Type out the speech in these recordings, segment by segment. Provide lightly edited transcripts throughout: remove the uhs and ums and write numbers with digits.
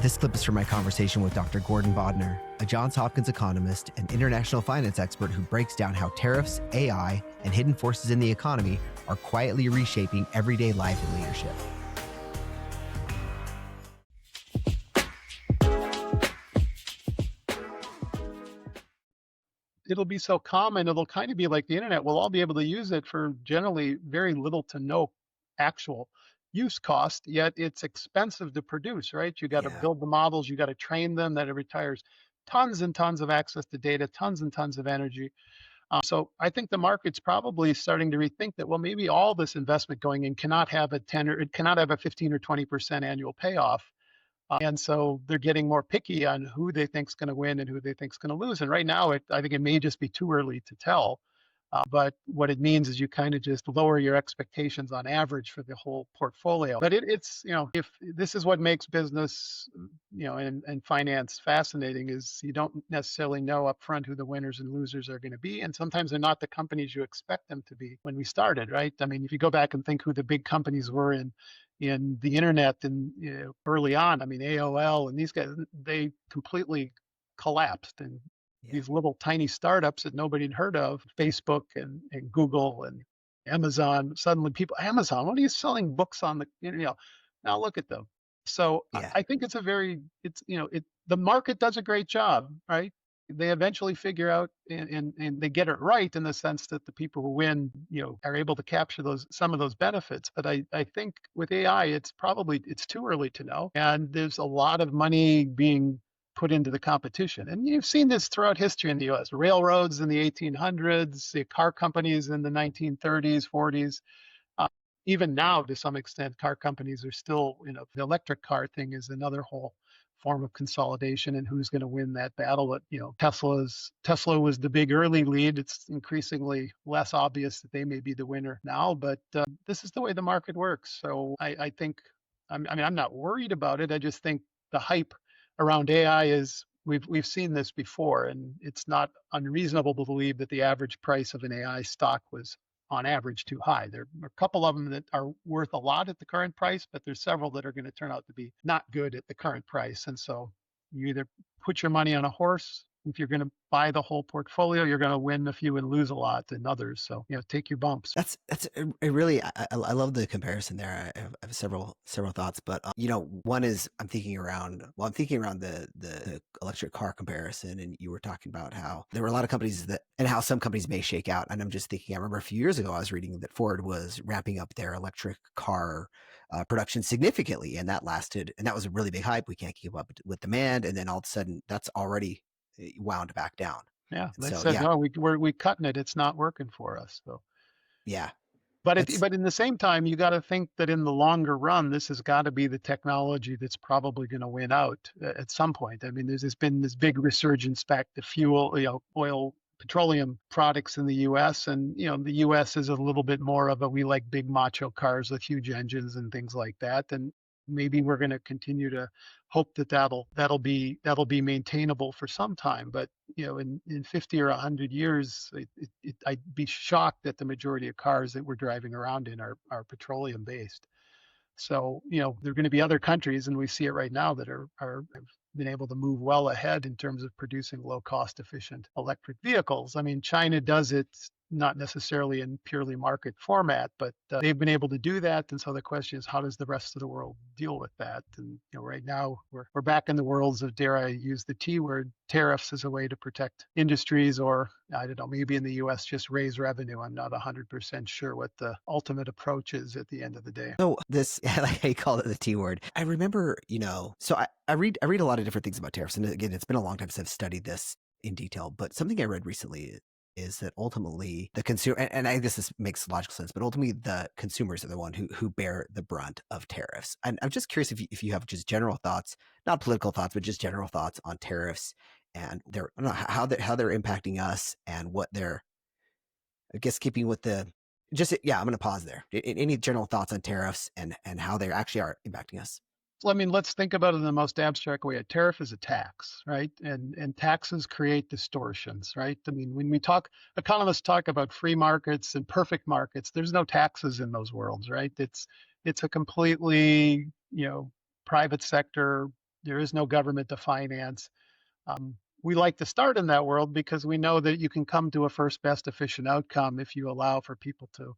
This clip is from my conversation with Dr. Gordon Bodnar, a Johns Hopkins economist and international finance expert who breaks down how tariffs, AI, and hidden forces in the economy are quietly reshaping everyday life and leadership. It'll be so common, it'll kind of be like the internet. We'll all be able to use it for generally very little to no actual use cost, yet it's expensive to produce, right? You got to Yeah. build the models, you got to train them, that it requires tons and tons of access to data, tons and tons of energy. So I think the market's probably starting to rethink that, well, maybe all this investment going in cannot have a 10 or it cannot have a 15 or 20% annual payoff. And so they're getting more picky on who they think's going to win and who they think's going to lose. And right now, I think it may just be too early to tell. But what it means is you kind of just lower your expectations on average for the whole portfolio. But it's, if this is what makes business, and finance fascinating, is you don't necessarily know upfront who the winners and losers are going to be. And sometimes they're not the companies you expect them to be when we started, right? I mean, if you go back and think who the big companies were in the internet and early on, I mean, AOL and these guys, they completely collapsed. And these little tiny startups that nobody had heard of, Facebook and Google and Amazon, suddenly Amazon, what are you selling books on now look at them. So I think the market does a great job, right? They eventually figure out and they get it right in the sense that the people who win, are able to capture some of those benefits. But I think with AI, it's too early to know. And there's a lot of money being put into the competition. And you've seen this throughout history in the US, railroads in the 1800s, the car companies in the 1930s, 40s. Even now, to some extent, car companies are still, the electric car thing is another whole form of consolidation and who's going to win that battle. But, Tesla was the big early lead. It's increasingly less obvious that they may be the winner now, but this is the way the market works. So I think, I'm not worried about it. I just think the hype around AI is, we've seen this before, and it's not unreasonable to believe that the average price of an AI stock was on average too high. There are a couple of them that are worth a lot at the current price, but there's several that are going to turn out to be not good at the current price. And so you either put your money on a horse. If you're going to buy the whole portfolio, you're going to win a few and lose a lot in others. So, take your bumps. That's a really, I love the comparison there. I have several thoughts, but one is I'm thinking around the electric car comparison, and you were talking about how there were a lot of companies and how some companies may shake out. And I'm just thinking, I remember a few years ago I was reading that Ford was ramping up their electric car production significantly, and that was a really big hype. We can't keep up with demand, and then all of a sudden that's already wound back down. Yeah, they said, no, we're cutting it. It's not working for us. So yeah. But in the same time, you got to think that in the longer run, this has got to be the technology that's probably going to win out at some point. I mean, there's been this big resurgence back to fuel, oil, petroleum products in the U.S. And, the U.S. is a little bit more of we like big macho cars with huge engines and things like that. And maybe we're going to continue to hope that that'll be maintainable for some time. But in 50 or 100 years, I'd be shocked that the majority of cars that we're driving around in are petroleum based. So there are going to be other countries, and we see it right now, that have been able to move well ahead in terms of producing low cost efficient electric vehicles. I mean, China does it not necessarily in purely market format, but they've been able to do that. And so the question is, how does the rest of the world deal with that? And right now we're back in the worlds of, dare I use the T word, tariffs as a way to protect industries, or I don't know, maybe in the US just raise revenue. I'm not 100% sure what the ultimate approach is at the end of the day. So this, like how you called it the T word, I remember, so I read a lot of different things about tariffs. And again, it's been a long time since I've studied this in detail, but something I read recently is that ultimately the consumer, and I guess this makes logical sense, but ultimately the consumers are the one who bear the brunt of tariffs. And I'm just curious if you have just general thoughts, not political thoughts, but just general thoughts on tariffs and how they're impacting us, and what they're, I guess, keeping with I'm going to pause there. Any general thoughts on tariffs and how they actually are impacting us? I mean, let's think about it in the most abstract way. A tariff is a tax, right? And taxes create distortions, right? I mean, when economists talk about free markets and perfect markets, there's no taxes in those worlds, right? It's a completely, private sector There is no government to finance. We like to start in that world because we know that you can come to a first best efficient outcome if you allow for people to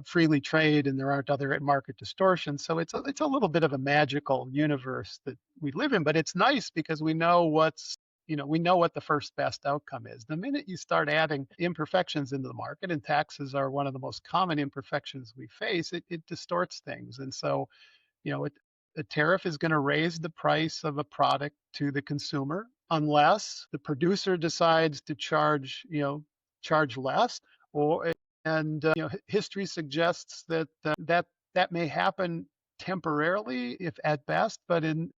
freely trade and there aren't other market distortions. So it's a little bit of a magical universe that we live in, but it's nice because we know we know what the first best outcome is. The minute you start adding imperfections into the market, and taxes are one of the most common imperfections we face, it distorts things. And so you know, a tariff is going to raise the price of a product to the consumer unless the producer decides to charge less, or and history suggests that that may happen temporarily, if at best, but in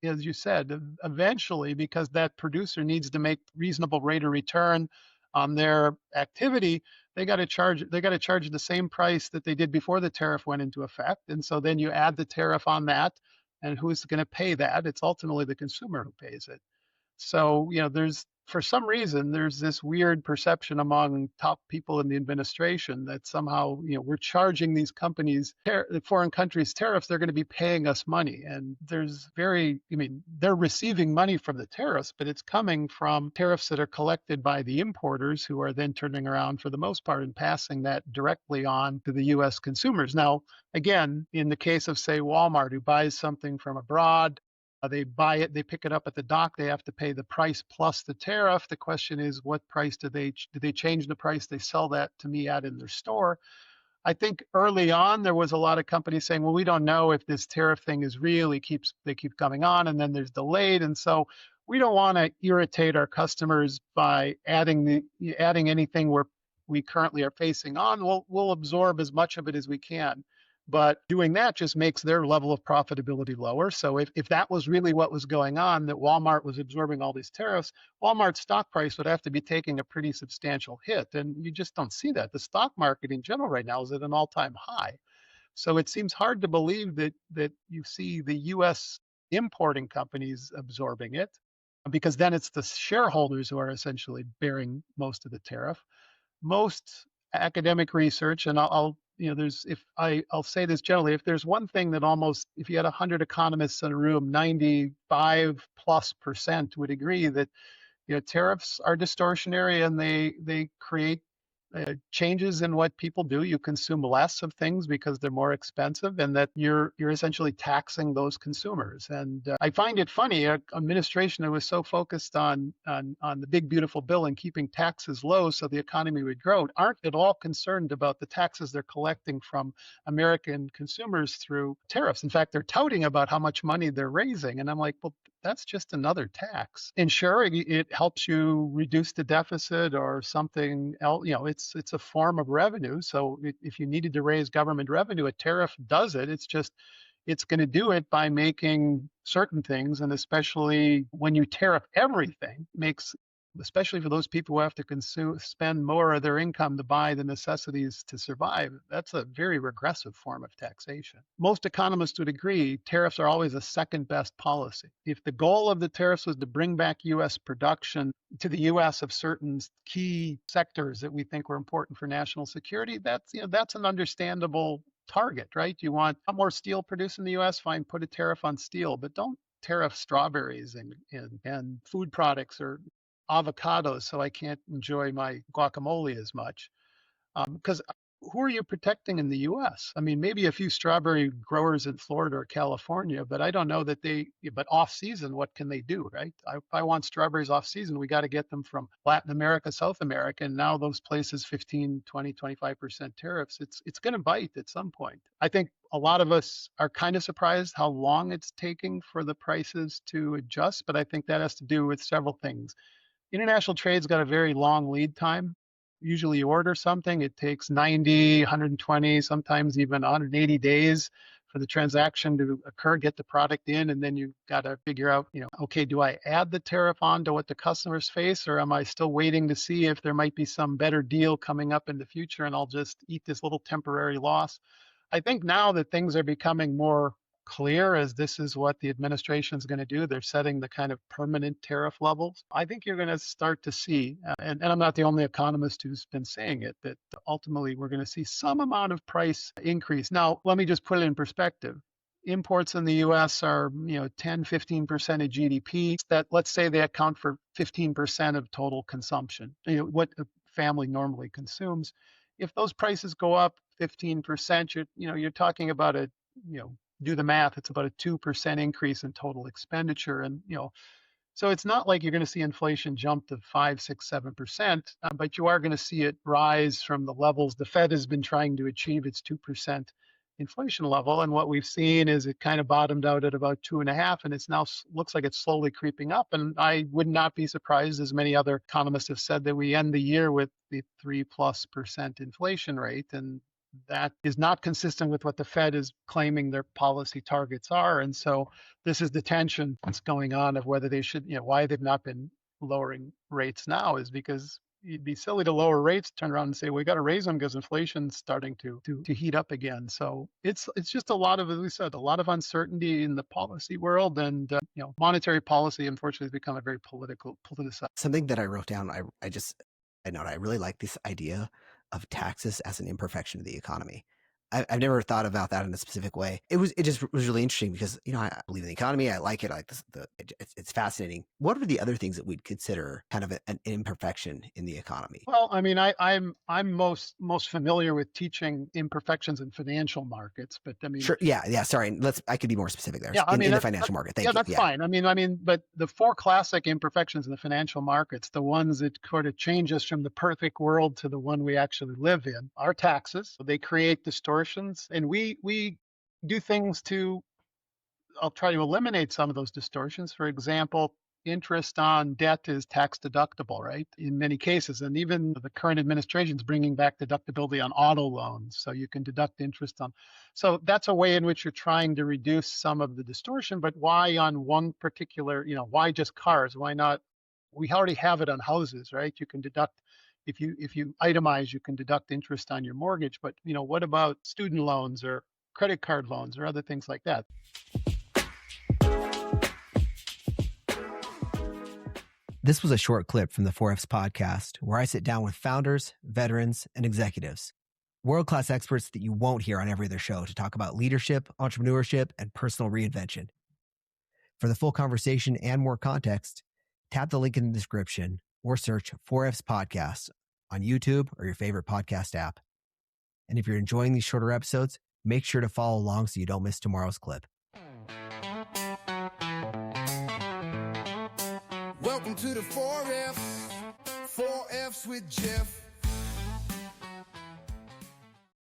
as you said, eventually, because that producer needs to make reasonable rate of return on their activity, they got to charge the same price that they did before the tariff went into effect. And so then you add the tariff on that, and who's going to pay that? It's ultimately the consumer who pays it. So, there's for some reason there's this weird perception among top people in the administration that somehow, we're charging these companies, foreign countries tariffs, they're going to be paying us money. And they're receiving money from the tariffs, but it's coming from tariffs that are collected by the importers who are then turning around for the most part and passing that directly on to the US consumers. Now, again, in the case of say Walmart, who buys something from abroad, they buy it, they pick it up at the dock, they have to pay the price plus the tariff. The question is, what price do they change the price they sell that to me at in their store? I think early on there was a lot of companies saying, well, we don't know if this tariff thing is really they keep coming on, and then there's delayed. And so we don't want to irritate our customers by adding anything where we currently are facing on. We'll absorb as much of it as we can. But doing that just makes their level of profitability lower. So if that was really what was going on, that Walmart was absorbing all these tariffs, Walmart's stock price would have to be taking a pretty substantial hit. And you just don't see that. The stock market in general right now is at an all-time high. So it seems hard to believe that you see the US importing companies absorbing it, because then it's the shareholders who are essentially bearing most of the tariff. Most academic research, and I'll say this generally, if there's one thing that if you had 100 economists in a room, 95+% would agree that tariffs are distortionary and they create changes in what people do. You consume less of things because they're more expensive, and that you're essentially taxing those consumers. And I find it funny, an administration that was so focused on the big beautiful bill and keeping taxes low so the economy would grow aren't at all concerned about the taxes they're collecting from American consumers through tariffs. In fact, they're touting about how much money they're raising, and I'm like, well, that's just another tax. And sure, it helps you reduce the deficit or something else. It's a form of revenue. So if you needed to raise government revenue, a tariff does it. It's going to do it by making certain things, and especially when you tariff everything, especially for those people who have to spend more of their income to buy the necessities to survive, that's a very regressive form of taxation. Most economists would agree tariffs are always a second best policy. If the goal of the tariffs was to bring back US production to the US of certain key sectors that we think were important for national security, that's an understandable target, right? You want more steel produced in the US, fine, put a tariff on steel, but don't tariff strawberries and food products or avocados so I can't enjoy my guacamole as much. Because who are you protecting in the US? I mean, maybe a few strawberry growers in Florida or California, but I don't know but off season, what can they do, right? If I want strawberries off season, we got to get them from Latin America, South America, and now those places 15, 20, 25% tariffs, it's going to bite at some point. I think a lot of us are kind of surprised how long it's taking for the prices to adjust, but I think that has to do with several things. International trade's got a very long lead time. Usually you order something, it takes 90, 120, sometimes even 180 days for the transaction to occur, get the product in, and then you've got to figure out, okay, do I add the tariff on to what the customers face, or am I still waiting to see if there might be some better deal coming up in the future and I'll just eat this little temporary loss? I think now that things are becoming more clear as this is what the administration is going to do, they're setting the kind of permanent tariff levels. I think you're going to start to see, and I'm not the only economist who's been saying it, that ultimately we're going to see some amount of price increase. Now, let me just put it in perspective. imports in the US are, 10, 15% of GDP. That, let's say, they account for 15% of total consumption, what a family normally consumes. If those prices go up 15%, you're talking about you know, do the math, it's about a 2% increase in total expenditure. And, so it's not like you're going to see inflation jump to 5, 6, 7%, but you are going to see it rise from the levels the Fed has been trying to achieve its 2% inflation level. And what we've seen is it kind of bottomed out at about 2.5, and it's now looks like it's slowly creeping up. And I would not be surprised, as many other economists have said, that we end the year with the 3+% inflation rate. And that is not consistent with what the Fed is claiming their policy targets are. And so this is the tension that's going on of whether they should, why they've not been lowering rates now is because it'd be silly to lower rates, turn around and say, we got to raise them because inflation's starting to heat up again. So it's just a lot of, as we said, a lot of uncertainty in the policy world. And, monetary policy, unfortunately, has become a very politicized. Something that I wrote down, I know I really like this idea of taxes as an imperfection of the economy. I've never thought about that in a specific way. It just was really interesting because, I believe in the economy. I like it. I like this, it's fascinating. What are the other things that we'd consider kind of an imperfection in the economy? Well, I mean, I'm most familiar with teaching imperfections in financial markets, but I mean, Sure. Yeah. Sorry. I could be more specific there. yeah, I mean, in the financial market. Thank you. that's fine. I mean, but the four classic imperfections in the financial markets, the ones that sort of change us from the perfect world to the one we actually live in, are taxes. They create distortions, and we do things to, I'll try to eliminate some of those distortions. For example, interest on debt is tax deductible, right? In many cases. And even the current administration is bringing back deductibility on auto loans. So you can deduct interest on. So that's a way in which you're trying to reduce some of the distortion. But why on one particular, why just cars? Why not? We already have it on houses, right? You can deduct. If you itemize, you can deduct interest on your mortgage. But what about student loans or credit card loans or other things like that? This was a short clip from the 4Fs podcast, where I sit down with founders, veterans, and executives, world-class experts that you won't hear on every other show, to talk about leadership, entrepreneurship, and personal reinvention. For the full conversation and more context, tap the link in the description or search 4Fs podcast on YouTube or your favorite podcast app. And if you're enjoying these shorter episodes, make sure to follow along so you don't miss tomorrow's clip. Welcome to the 4Fs with Jeff.